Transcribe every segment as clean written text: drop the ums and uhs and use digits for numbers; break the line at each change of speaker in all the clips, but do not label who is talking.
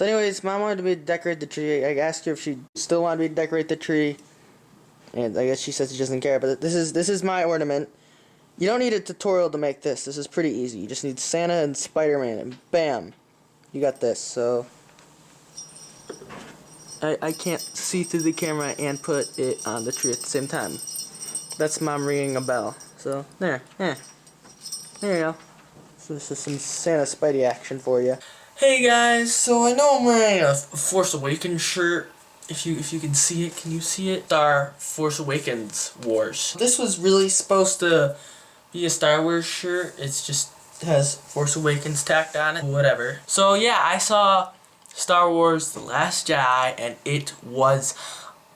So anyways, Mom wanted me to decorate the tree. I asked her if she still wanted me to decorate the tree, and I guess she says she doesn't care. But this is my ornament. You don't need a tutorial to make this. This is pretty easy. You just need Santa and Spider-Man, and bam, you got this. So I can't see through the camera and put it on the tree at the same time. That's Mom ringing a bell. So there you go. So this is some Santa Spidey action for you. Hey guys, so I know I'm wearing a Force Awakens shirt. If you can see it, can you see it? Star Force Awakens Wars. This was really supposed to be a Star Wars shirt. It's just has Force Awakens tacked on it. Whatever. So yeah, I saw Star Wars: The Last Jedi, and it was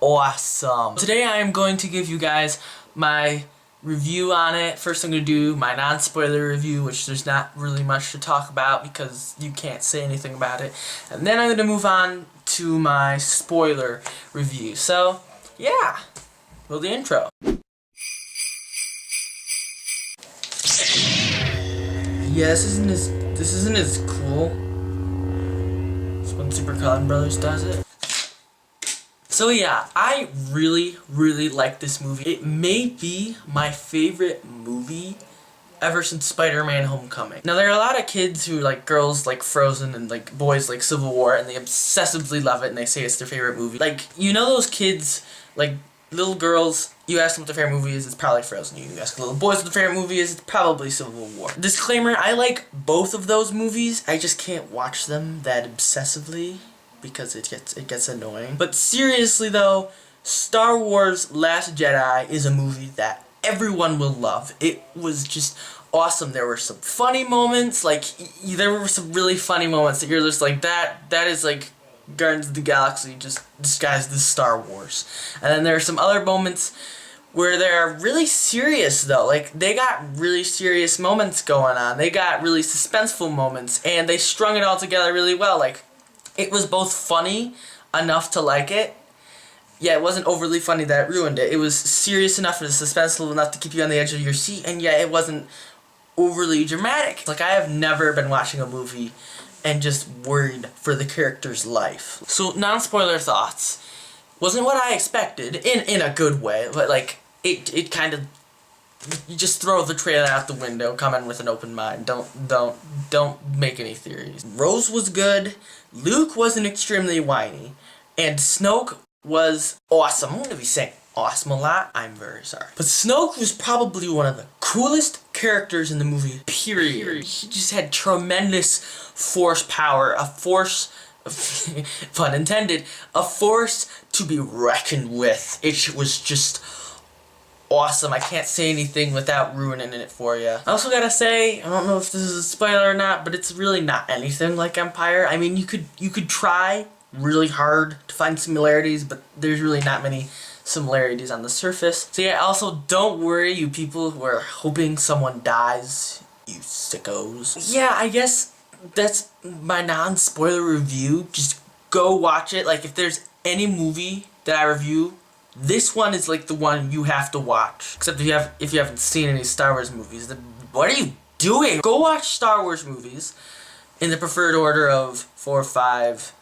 awesome. Today I am going to give you guys my review on it. First I'm going to do my non-spoiler review, which there's not really much to talk about because you can't say anything about it. And then I'm going to move on to my spoiler review. So, yeah. Well, the intro. Yeah, this isn't as cool. This when Super Cullen Brothers does it. So yeah, I really like this movie. It may be my favorite movie ever since Spider-Man Homecoming. Now there are a lot of kids who like girls like Frozen and like boys like Civil War, and they obsessively love it and they say it's their favorite movie. Like, you know those kids, like little girls, you ask them what their favorite movie is, it's probably Frozen. You ask little boys what their favorite movie is, it's probably Civil War. Disclaimer, I like both of those movies, I just can't watch them that obsessively because it gets annoying. But seriously though, Star Wars: Last Jedi is a movie that everyone will love. It was just awesome. There were some funny moments, like there were some really funny moments that you're just like, that is like Guardians of the Galaxy just disguised as Star Wars. And then there are some other moments where they're really serious though. Like, they got really serious moments going on. They got really suspenseful moments, and they strung it all together really well. Like, it was both funny enough to like it. Yeah, it wasn't overly funny that it ruined it. It was serious enough and suspenseful enough to keep you on the edge of your seat, and yet it wasn't overly dramatic. Like, I have never been watching a movie and just worried for the character's life. So, non-spoiler thoughts. Wasn't what I expected, in a good way, but like, it kind of, you just throw the trailer out the window, come in with an open mind. Don't make any theories. Rose was good, Luke wasn't extremely whiny, and Snoke was awesome. I'm gonna be saying awesome a lot, I'm very sorry. But Snoke was probably one of the coolest characters in the movie, period. He just had tremendous force power, a force, pun intended, a force to be reckoned with. It was just awesome. I can't say anything without ruining it for you. I also gotta say, I don't know if this is a spoiler or not, but it's really not anything like Empire. I mean, you could try really hard to find similarities, but there's really not many similarities on the surface. So yeah, also don't worry, you people who are hoping someone dies, you sickos. Yeah, I guess that's my non-spoiler review. Just go watch it. Like, if there's any movie that I review, this one is like the one you have to watch. Except if you haven't seen any Star Wars movies, then what are you doing? Go watch Star Wars movies in the preferred order of 4, 5,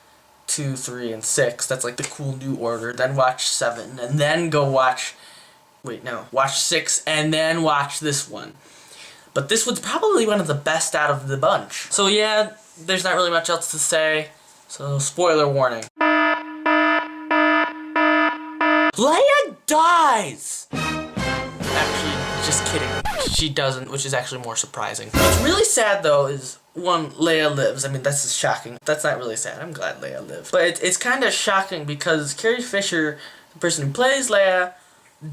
2, 3, and 6. That's like the cool new order. Then watch 7, and then go watch, watch 6, and then watch this one. But this one's probably one of the best out of the bunch. So yeah, there's not really much else to say. So spoiler warning. Leia dies! Actually, just kidding. She doesn't, which is actually more surprising. What's really sad though is, one, Leia lives. I mean, that's just shocking. That's not really sad. I'm glad Leia lived. But it's kind of shocking because Carrie Fisher, the person who plays Leia,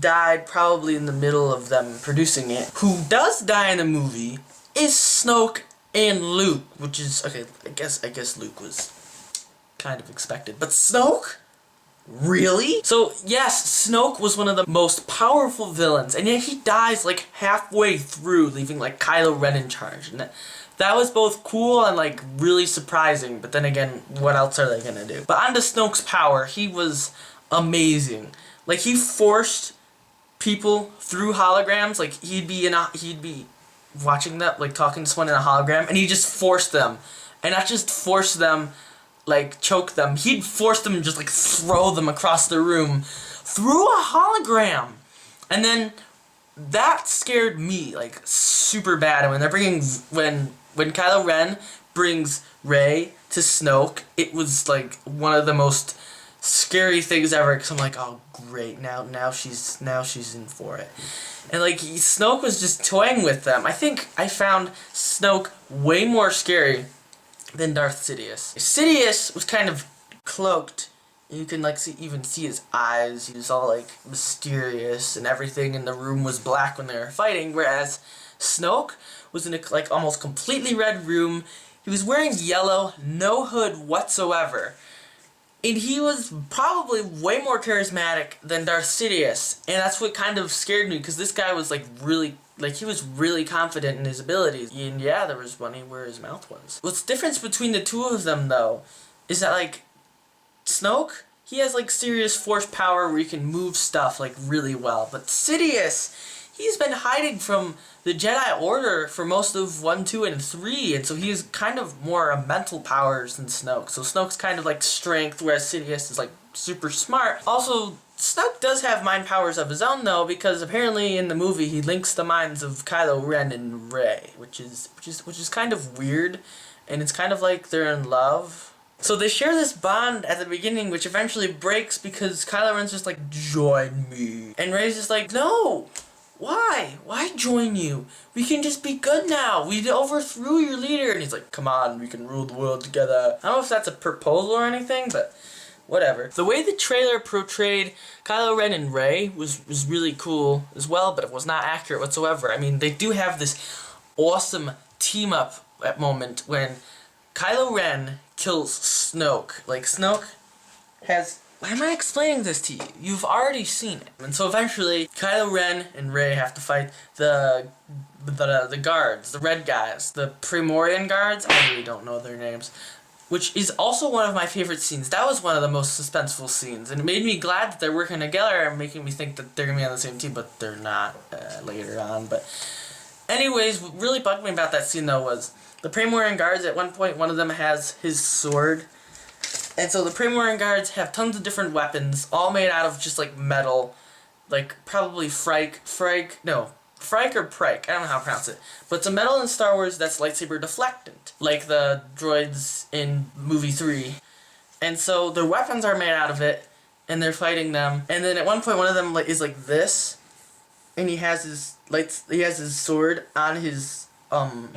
died probably in the middle of them producing it. Who does die in the movie is Snoke and Luke, which is, okay, I guess Luke was kind of expected. But Snoke? Really? So, yes, Snoke was one of the most powerful villains, and yet he dies like halfway through, leaving like Kylo Ren in charge. And that was both cool and like really surprising, but then again, what else are they gonna do? But on to Snoke's power, he was amazing. Like, he forced people through holograms. Like, he'd be watching that, like talking to someone in a hologram, and he just forced them. And not just forced them like choke them, he'd force them and just like throw them across the room through a hologram. And then that scared me like super bad. And when they're bringing when Kylo Ren brings Rey to Snoke, it was like one of the most scary things ever, because I'm like, oh great, now she's in for it. And like Snoke was just toying with them. I think I found Snoke way more scary than Darth Sidious. Sidious was kind of cloaked. You can like even see his eyes. He was all like mysterious, and everything in the room was black when they were fighting. Whereas Snoke was in a like almost completely red room. He was wearing yellow, no hood whatsoever. And he was probably way more charismatic than Darth Sidious. And that's what kind of scared me, because this guy was like really, like he was really confident in his abilities. And yeah, there was money where his mouth was. What's the difference between the two of them though, is that like Snoke, he has like serious force power where he can move stuff like really well. But Sidious, he's been hiding from the Jedi Order for most of 1, 2, and 3, and so he's kind of more mental powers than Snoke. So Snoke's kind of like strength, whereas Sidious is like super smart. Also, Snoke does have mind powers of his own though, because apparently in the movie he links the minds of Kylo Ren and Rey, which is kind of weird, and it's kind of like they're in love. So they share this bond at the beginning, which eventually breaks because Kylo Ren's just like, join me, and Rey's just like, no. Why? Why join you? We can just be good now. We overthrew your leader. And he's like, come on, we can rule the world together. I don't know if that's a proposal or anything, but whatever. The way the trailer portrayed Kylo Ren and Rey was really cool as well, but it was not accurate whatsoever. I mean, they do have this awesome team-up at moment when Kylo Ren kills Snoke. Like, Snoke has... Why am I explaining this to you? You've already seen it. And so eventually, Kylo Ren and Rey have to fight the guards, the red guys, the Primorian guards. I really don't know their names. Which is also one of my favorite scenes. That was one of the most suspenseful scenes. And it made me glad that they're working together and making me think that they're going to be on the same team, but they're not later on. But anyways, what really bugged me about that scene, though, was the Primorian guards, at one point, one of them has his sword. And so the Primorian guards have tons of different weapons, all made out of just like metal, like probably frike or prike, I don't know how to pronounce it. But it's a metal in Star Wars that's lightsaber deflectant, like the droids in movie 3. And so their weapons are made out of it, and they're fighting them. And then at one point, one of them is like this, and he has his sword on his armor.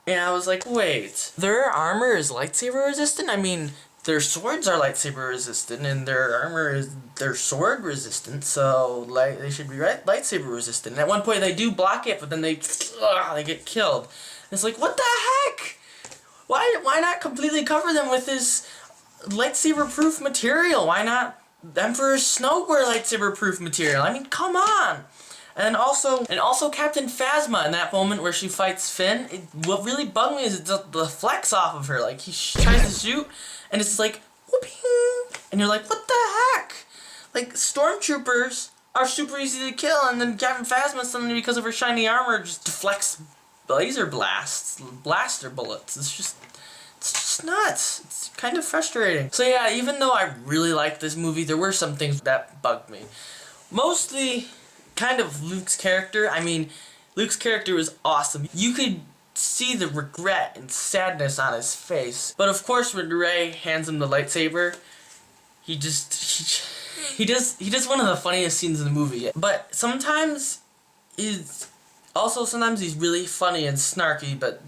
And I was like, wait, their armor is lightsaber resistant? I mean, their swords are lightsaber resistant, and their armor is their sword resistant, so they should be lightsaber resistant. And at one point they do block it, but then they get killed. And it's like, what the heck? Why not completely cover them with this lightsaber-proof material? Why not Emperor Snoke wear lightsaber-proof material? I mean, come on! And also Captain Phasma in that moment where she fights Finn. What really bugged me is the flex off of her. Like, he tries to shoot, and it's like, whooping! And you're like, what the heck? Like, stormtroopers are super easy to kill, and then Captain Phasma, suddenly because of her shiny armor, just deflects laser blaster bullets. It's just nuts. It's kind of frustrating. So yeah, even though I really liked this movie, there were some things that bugged me. Mostly kind of Luke's character. I mean, Luke's character was awesome. You could see the regret and sadness on his face. But of course, when Rey hands him the lightsaber, he does one of the funniest scenes in the movie. But sometimes he's really funny and snarky, but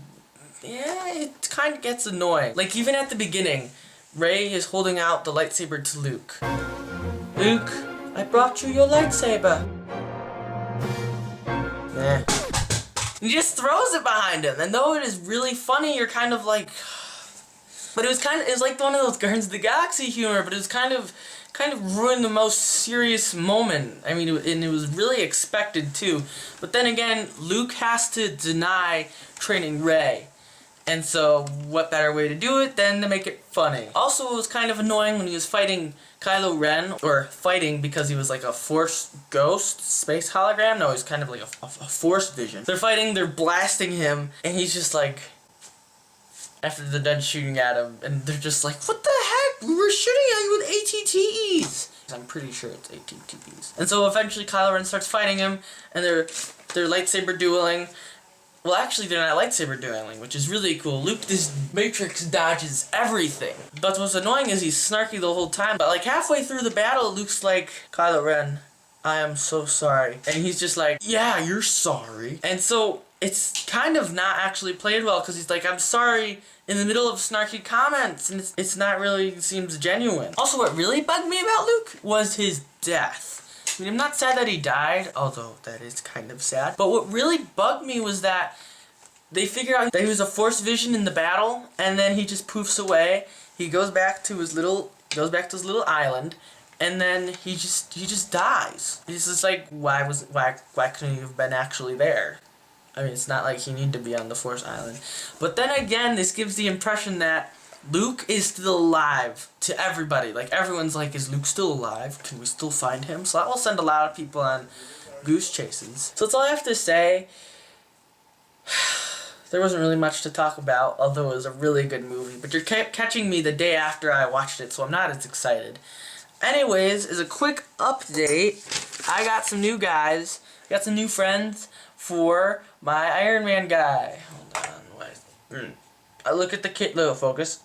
yeah, it kind of gets annoying. Like, even at the beginning, Rey is holding out the lightsaber to Luke. Luke, I brought you your lightsaber. Eh. He just throws it behind him, and though it is really funny, you're kind of like... But it was like one of those Guardians of the Galaxy humor, but it was kind of ruined the most serious moment. I mean, and it was really expected too. But then again, Luke has to deny training Rey. And so, what better way to do it than to make it funny? Also, it was kind of annoying when he was fighting Kylo Ren, or fighting because he was like a Force ghost, space hologram. No, he's kind of like a Force vision. They're fighting, they're blasting him, and he's just like, after they're done shooting at him, and they're just like, what the heck? We were shooting at you with ATTEs. I'm pretty sure it's ATTEs. And so eventually Kylo Ren starts fighting him, and they're lightsaber dueling. Well, actually, they're not lightsaber dueling, which is really cool. Luke, this Matrix dodges everything. But what's annoying is he's snarky the whole time. But like halfway through the battle, Luke's like, Kylo Ren, I am so sorry. And he's just like, yeah, you're sorry. And so it's kind of not actually played well, because he's like, I'm sorry, in the middle of snarky comments, and it's not really seems genuine. Also, what really bugged me about Luke was his death. I mean, I'm not sad that he died, although that is kind of sad. But what really bugged me was that they figure out that he was a Force vision in the battle, and then he just poofs away. He goes back to his little island, and then he just dies. It's just like, why couldn't he have been actually there? I mean, it's not like he needed to be on the Force Island. But then again, this gives the impression that Luke is still alive to everybody. Like, everyone's like, is Luke still alive? Can we still find him? So that will send a lot of people on goose chases. So that's all I have to say. There wasn't really much to talk about, although it was a really good movie. But you're catching me the day after I watched it, so I'm not as excited. Anyways, as a quick update, I got some new guys. Got some new friends for my Iron Man guy. Hold on, what? I look at the kit. Little focus.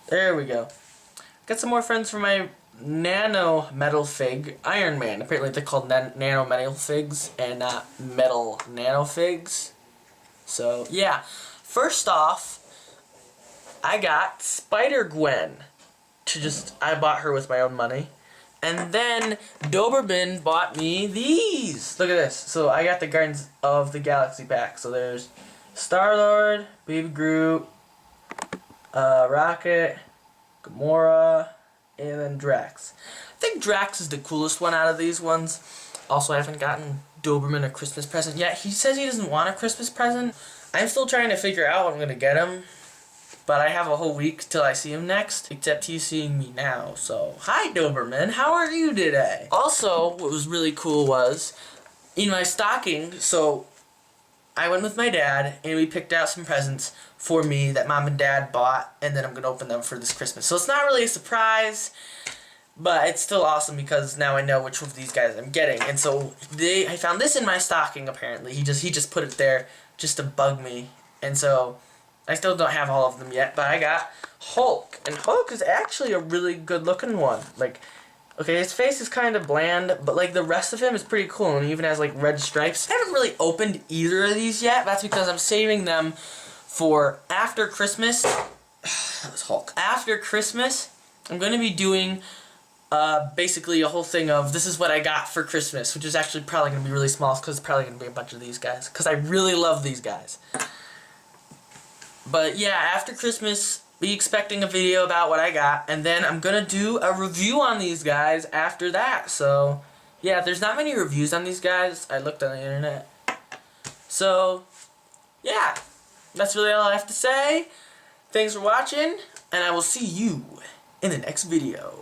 There we go. Got some more friends for my nano metal fig Iron Man. Apparently they're called nano metal figs and not metal nano figs. So yeah. First off, I got Spider-Gwen. I bought her with my own money. And then Doberman bought me these. Look at this. So I got the Guardians of the Galaxy pack. So there's Star-Lord, Baby Groot, Rocket, Gamora, and then Drax. I think Drax is the coolest one out of these ones. Also, I haven't gotten Doberman a Christmas present yet. He says he doesn't want a Christmas present. I'm still trying to figure out what I'm going to get him. But I have a whole week till I see him next, except he's seeing me now. So, hi Doberman, how are you today? Also, what was really cool was, in my stocking, so I went with my dad, and we picked out some presents for me that Mom and Dad bought, and then I'm going to open them for this Christmas. So it's not really a surprise, but it's still awesome because now I know which of these guys I'm getting. And so I found this in my stocking, apparently. He just put it there just to bug me. And so I still don't have all of them yet, but I got Hulk. And Hulk is actually a really good looking one. Like, okay, his face is kind of bland, but like the rest of him is pretty cool, and he even has like red stripes. I haven't really opened either of these yet. That's because I'm saving them for after Christmas. That was Hulk. After Christmas, I'm going to be doing basically a whole thing of this is what I got for Christmas, which is actually probably going to be really small because it's probably going to be a bunch of these guys because I really love these guys. But yeah, after Christmas, be expecting a video about what I got, and then I'm gonna do a review on these guys after that. So yeah, there's not many reviews on these guys. I looked on the internet. So yeah, that's really all I have to say. Thanks for watching, and I will see you in the next video.